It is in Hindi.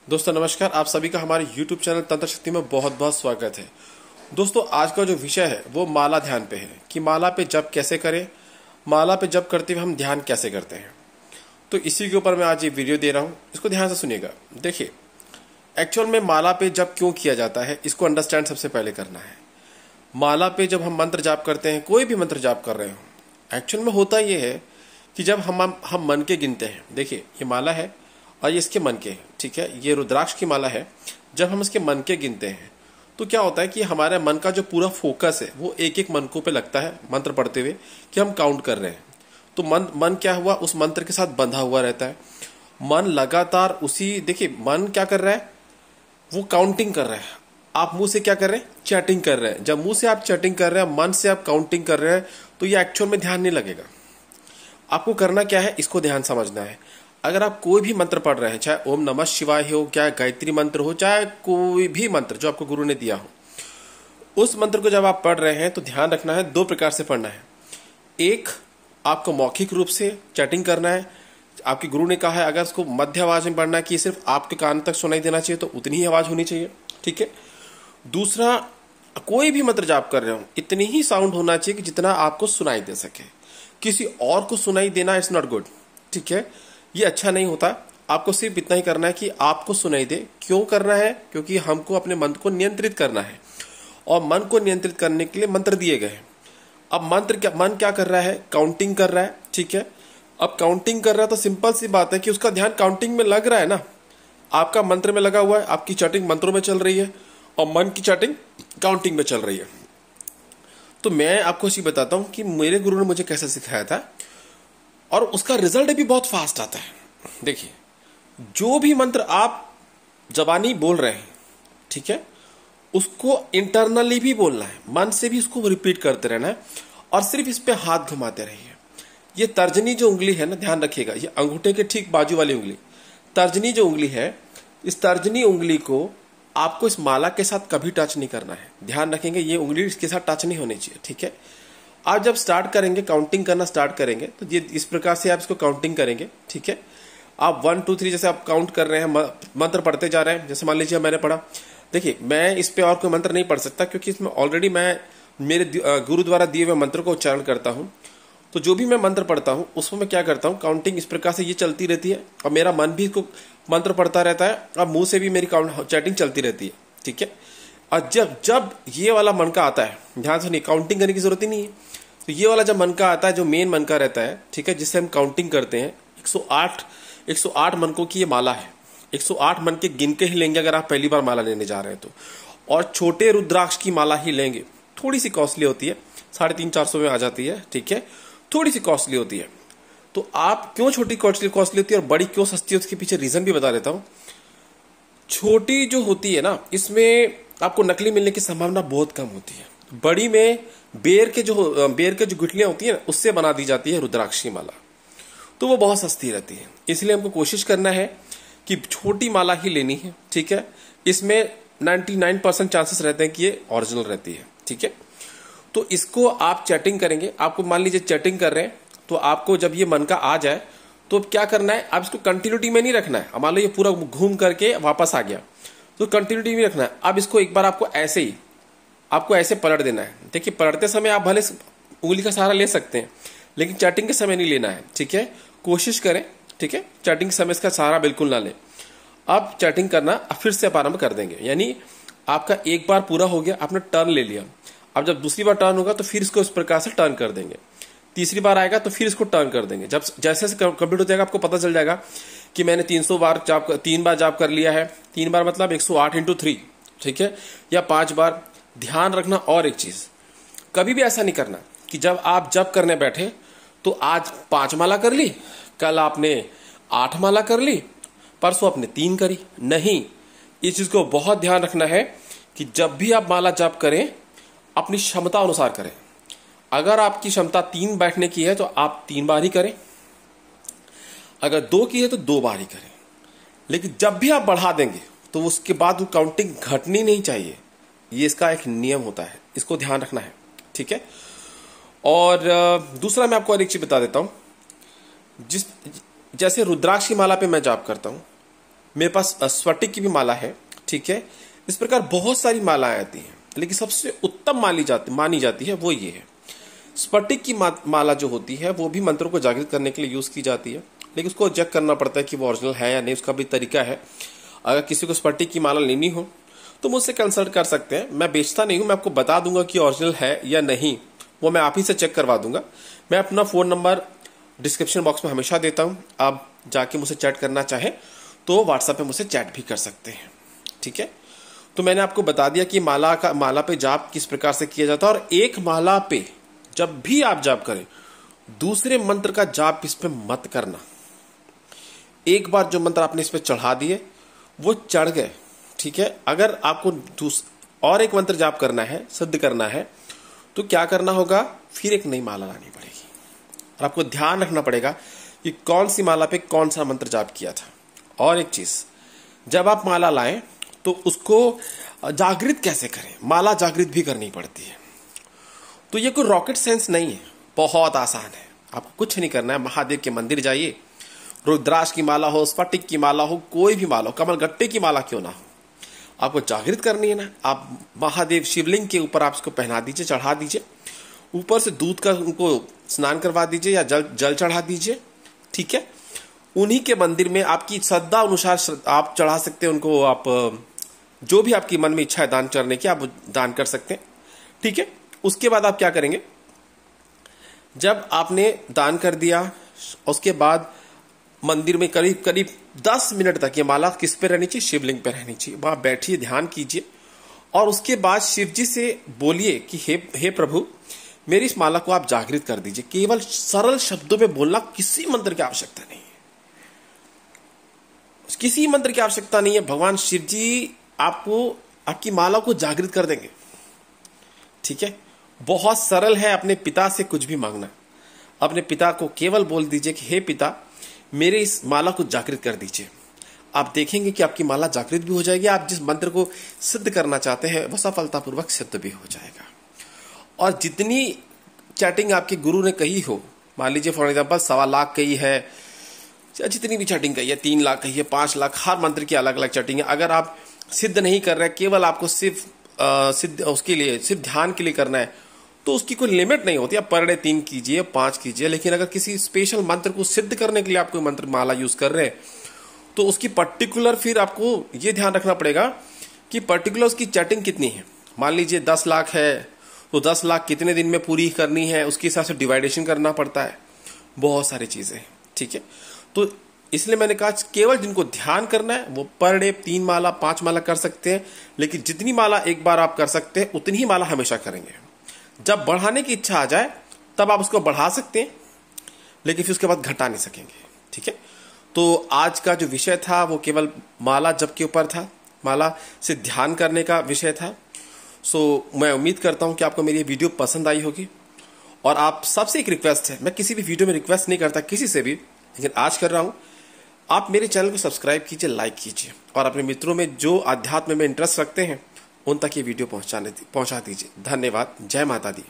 दोस्तों नमस्कार, आप सभी का हमारे YouTube चैनल तंत्र शक्ति में बहुत बहुत स्वागत है। दोस्तों आज का जो विषय है वो माला ध्यान पे है कि माला पे जप कैसे करें, माला पे जप करते हुए हम ध्यान कैसे करते हैं। तो इसी के ऊपर मैं आज ये वीडियो दे रहा हूँ, इसको ध्यान से सुनिएगा। देखिए, एक्चुअल में माला पे जप क्यों किया जाता है इसको अंडरस्टैंड सबसे पहले करना है। माला पे जब हम मंत्र जाप करते हैं, कोई भी मंत्र जाप कर रहे हो, एक्चुअल में होता ये है कि जब हम मन के गिनते हैं। देखिए, ये माला है और ये इसके मन के है, ठीक है। ये रुद्राक्ष की माला है। जब हम इसके मन के गिनते हैं तो क्या होता है कि हमारे मन का जो पूरा फोकस है वो एक एक मनकों पे लगता है मंत्र पढ़ते हुए कि हम काउंट कर रहे हैं। तो मन क्या हुआ, उस मंत्र के साथ बंधा हुआ रहता है। मन लगातार उसी, देखिए मन क्या कर रहा है, वो काउंटिंग कर रहा है। आप मुंह से क्या कर रहे हैं, चैटिंग कर रहे हैं। जब मुंह से आप चैटिंग कर रहे हैं, मन से आप काउंटिंग कर रहे हैं, तो ये एक्चुअल में ध्यान नहीं लगेगा। आपको करना क्या है, इसको ध्यान समझना है। अगर आप कोई भी मंत्र पढ़ रहे हैं, चाहे ओम नमः शिवाय हो, क्या गायत्री मंत्र हो, चाहे कोई भी मंत्र जो आपको गुरु ने दिया हो, उस मंत्र को जब आप पढ़ रहे हैं तो ध्यान रखना है, दो प्रकार से पढ़ना है। एक, आपको मौखिक रूप से चैटिंग करना है। आपके गुरु ने कहा है अगर उसको मध्य आवाज में पढ़ना है कि सिर्फ आपके कान तक सुनाई देना चाहिए, तो उतनी ही आवाज होनी चाहिए, ठीक है। दूसरा, कोई भी मंत्र जाप कर रहे हो, इतनी ही साउंड होना चाहिए कि जितना आपको सुनाई दे सके। किसी और को सुनाई देना इट्स नॉट गुड, ठीक है, ये अच्छा नहीं होता। आपको सिर्फ इतना ही करना है कि आपको सुनाई दे। क्यों करना है, क्योंकि हमको अपने मन को नियंत्रित करना है और मन को नियंत्रित करने के लिए मंत्र दिए गए हैं। अब मन क्या कर रहा है, काउंटिंग कर रहा है, ठीक है। अब काउंटिंग कर रहा है तो सिंपल सी बात है कि उसका ध्यान काउंटिंग में लग रहा है ना। आपका मंत्र में लगा हुआ है, आपकी चैटिंग मंत्रों में चल रही है और मन की चैटिंग काउंटिंग में चल रही है। तो मैं आपको इसी बताता हूं कि मेरे गुरु ने मुझे कैसे सिखाया था और उसका रिजल्ट भी बहुत फास्ट आता है। देखिए, जो भी मंत्र आप जबानी बोल रहे हैं, ठीक है, उसको इंटरनली भी बोलना है, मन से भी उसको रिपीट करते रहना है और सिर्फ इस पे हाथ घुमाते रहिए। ये तर्जनी जो उंगली है ना, ध्यान रखिएगा, ये अंगूठे के ठीक बाजू वाली उंगली, तर्जनी जो उंगली है, इस तर्जनी उंगली को आपको इस माला के साथ कभी टच नहीं करना है। ध्यान रखेंगे, ये उंगली इसके साथ टच नहीं होनी चाहिए, ठीक है। आप जब स्टार्ट करेंगे, काउंटिंग करना स्टार्ट करेंगे, तो ये इस प्रकार से आप इसको काउंटिंग करेंगे, ठीक है। आप 1 2 3 जैसे आप काउंट कर रहे हैं, मंत्र पढ़ते जा रहे हैं। जैसे मान लीजिए मैंने पढ़ा, देखिए मैं इस पे और कोई मंत्र नहीं पढ़ सकता क्योंकि इसमें ऑलरेडी मैं मेरे गुरु द्वारा दिए हुए मंत्र को उच्चारण करता हूं। तो जो भी मैं मंत्र पढ़ता हूं उसमें मैं क्या करता हूं, काउंटिंग इस प्रकार से ये चलती रहती है और मेरा मन भी इसको मंत्र पढ़ता रहता है और मुंह से भी मेरी चैटिंग चलती रहती है, ठीक है। और जब ये वाला मन का आता है, ध्यान से, नहीं काउंटिंग करने की जरूरत ही नहीं है। तो ये वाला जब मन का आता है, जो मेन मन का रहता है, ठीक है, जिससे हम काउंटिंग करते हैं, 108 मनकों की ये माला है। 108 मन के गिन के ही लेंगे अगर आप पहली बार माला लेने जा रहे हैं तो। और छोटे रुद्राक्ष की माला ही लेंगे, थोड़ी सी कॉस्टली होती है, 350-400 में आ जाती है, ठीक है, थोड़ी सी कॉस्टली होती है। तो आप क्यों छोटी कॉस्टली होती है और बड़ी क्यों सस्ती है, उसके पीछे रीजन भी बता देता हूं। छोटी जो होती है ना, इसमें आपको नकली मिलने की संभावना बहुत कम होती है। बड़ी में बेर के जो गुठलियां होती है ना, उससे बना दी जाती है रुद्राक्ष की माला, तो वो बहुत सस्ती रहती है। इसलिए हमको कोशिश करना है कि छोटी माला ही लेनी है, ठीक है। इसमें 99% चांसेस रहते हैं कि ये ओरिजिनल रहती है, ठीक है। तो इसको आप चैटिंग करेंगे। आपको मान लीजिए चैटिंग कर रहे हैं, तो आपको जब ये मन का आ जाए तो क्या करना है, आप इसको कंटिन्यूटी में नहीं रखना है। मान लो ये पूरा घूम करके वापस आ गया तो कंटिन्यूटी में रखना है। अब इसको एक बार आपको ऐसे पलट देना है। देखिए, पलटते समय आप भले उंगली का सहारा ले सकते हैं, लेकिन चैटिंग के समय नहीं लेना है, ठीक है। कोशिश करें, ठीक है, चैटिंग के समय इसका सहारा बिल्कुल ना लें। अब चैटिंग करना फिर से प्रारंभ कर देंगे, यानी आपका एक बार पूरा हो गया, आपने टर्न ले लिया। अब जब दूसरी बार टर्न होगा तो फिर इसको इस प्रकार से टर्न कर देंगे। तीसरी बार आएगा तो फिर इसको टर्न कर देंगे। जब जैसे कंप्लीट हो जाएगा आपको पता चल जाएगा कि मैंने 300 बार जाप 3 बार जाप कर लिया है। 3 बार मतलब 108 × 3, ठीक है, या 5 बार। ध्यान रखना और एक चीज, कभी भी ऐसा नहीं करना कि जब आप जप करने बैठे तो आज 5 माला कर ली, कल आपने 8 माला कर ली, परसों आपने 3 करी। नहीं, इस चीज को बहुत ध्यान रखना है कि जब भी आप माला जप करें अपनी क्षमता अनुसार करें। अगर आपकी क्षमता 3 बैठने की है तो आप 3 बार ही करें, अगर 2 की है तो 2 बार ही करें। लेकिन जब भी आप बढ़ा देंगे तो उसके बाद वो काउंटिंग घटनी नहीं चाहिए। ये इसका एक नियम होता है, इसको ध्यान रखना है, ठीक है। और दूसरा मैं आपको और एक चीज बता देता हूं। जैसे रुद्राक्ष की माला पे मैं जाप करता हूं, मेरे पास स्फटिक की भी माला है, ठीक है। इस प्रकार बहुत सारी मालाएं आती हैं, लेकिन सबसे उत्तम मानी जाती है वो ये है। स्फटिक की माला जो होती है वो भी मंत्रों को जागृत करने के लिए यूज की जाती है, लेकिन उसको चेक करना पड़ता है कि वो ओरिजिनल है या नहीं, उसका भी तरीका है। अगर किसी को स्फटिक की माला लेनी हो तो मुझसे कंसल्ट कर सकते हैं। मैं बेचता नहीं हूं, मैं आपको बता दूंगा कि ओरिजिनल है या नहीं, वो मैं आप ही से चेक करवा दूंगा। मैं अपना फोन नंबर डिस्क्रिप्शन बॉक्स में हमेशा देता हूं, आप जाके मुझसे चैट करना चाहें तो व्हाट्सएप पे मुझसे चैट भी कर सकते हैं, ठीक है। तो मैंने आपको बता दिया कि माला पे जाप किस प्रकार से किया जाता है, और एक माला पे जब भी आप जाप करें दूसरे मंत्र का जाप इस पे मत करना। एक बार जो मंत्र आपने इस पे चढ़ा दिए वो चढ़ गए, ठीक है। अगर आपको और एक मंत्र जाप करना है, सिद्ध करना है, तो क्या करना होगा, फिर एक नई माला लानी पड़ेगी, और आपको ध्यान रखना पड़ेगा कि कौन सी माला पे कौन सा मंत्र जाप किया था। और एक चीज, जब आप माला लाएं तो उसको जागृत कैसे करें, माला जागृत भी करनी पड़ती है। तो ये कोई रॉकेट साइंस नहीं है, बहुत आसान है। आपको कुछ नहीं करना है, महादेव के मंदिर जाइए, रुद्राक्ष की माला हो, स्फटिक की माला हो, कोई भी माला हो, कमलगट्टे की माला क्यों ना हो, आपको जागृत करनी है ना। आप महादेव शिवलिंग के ऊपर आप इसको पहना दीजिए, चढ़ा दीजिए, ऊपर से दूध का उनको स्नान करवा दीजिए या जल चढ़ा दीजिए, ठीक है। उन्हीं के मंदिर में आपकी श्रद्धा अनुसार आप चढ़ा सकते हैं उनको। आप जो भी आपकी मन में इच्छा है दान करने की, आप दान कर सकते हैं, ठीक है। उसके बाद आप क्या करेंगे, जब आपने दान कर दिया उसके बाद मंदिर में करीब करीब 10 मिनट तक ये माला किस पे रहनी चाहिए, शिवलिंग पे रहनी चाहिए। वहां बैठिए, ध्यान कीजिए, और उसके बाद शिव जी से बोलिए कि हे प्रभु, मेरी इस माला को आप जागृत कर दीजिए। केवल सरल शब्दों में बोलना, किसी मंत्र की आवश्यकता नहीं है, किसी मंत्र की आवश्यकता नहीं है। भगवान शिव जी आपको आपकी माला को जागृत कर देंगे, ठीक है। बहुत सरल है अपने पिता से कुछ भी मांगना। अपने पिता को केवल बोल दीजिए कि हे पिता, मेरे इस माला को जागृत कर दीजिए। आप देखेंगे कि आपकी माला जागृत भी हो जाएगी, आप जिस मंत्र को सिद्ध करना चाहते हैं वो सफलतापूर्वक सिद्ध भी हो जाएगा। और जितनी चैटिंग आपके गुरु ने कही हो, मान लीजिए फॉर एग्जाम्पल 1.25 लाख कही है, जितनी भी चैटिंग कही है, 3 लाख कही है, 5 लाख, हर मंत्र की अलग अलग चैटिंग है। अगर आप सिद्ध नहीं कर रहे, केवल आपको सिर्फ सिद्ध उसके लिए सिर्फ ध्यान के लिए करना है, तो उसकी कोई लिमिट नहीं होती। आप पर डे 3 कीजिए, 5 कीजिए, लेकिन अगर किसी स्पेशल मंत्र को सिद्ध करने के लिए आप कोई मंत्र माला यूज कर रहे हैं तो उसकी पर्टिकुलर फिर आपको ये ध्यान रखना पड़ेगा कि पर्टिकुलर उसकी चैटिंग कितनी है। मान लीजिए 10 लाख है तो 10 लाख कितने दिन में पूरी करनी है, उसके हिसाब से डिवाइडेशन करना पड़ता है, बहुत सारी चीजें, ठीक है। तो इसलिए मैंने कहा केवल जिनको ध्यान करना है वो पर डे 3 माला 5 माला कर सकते हैं, लेकिन जितनी माला एक बार आप कर सकते हैं उतनी ही माला हमेशा करेंगे। जब बढ़ाने की इच्छा आ जाए तब आप उसको बढ़ा सकते हैं, लेकिन फिर उसके बाद घटा नहीं सकेंगे, ठीक है। तो आज का जो विषय था वो केवल माला जप के ऊपर था, माला से ध्यान करने का विषय था। मैं उम्मीद करता हूं कि आपको मेरी वीडियो पसंद आई होगी। और आप सबसे एक रिक्वेस्ट है, मैं किसी भी वीडियो में रिक्वेस्ट नहीं करता किसी से भी, लेकिन आज कर रहा हूं, आप मेरे चैनल को सब्सक्राइब कीजिए, लाइक कीजिए, और अपने मित्रों में जो अध्यात्म में इंटरेस्ट रखते हैं उन तक ये वीडियो पहुंचा दीजिए। धन्यवाद। जय माता दी।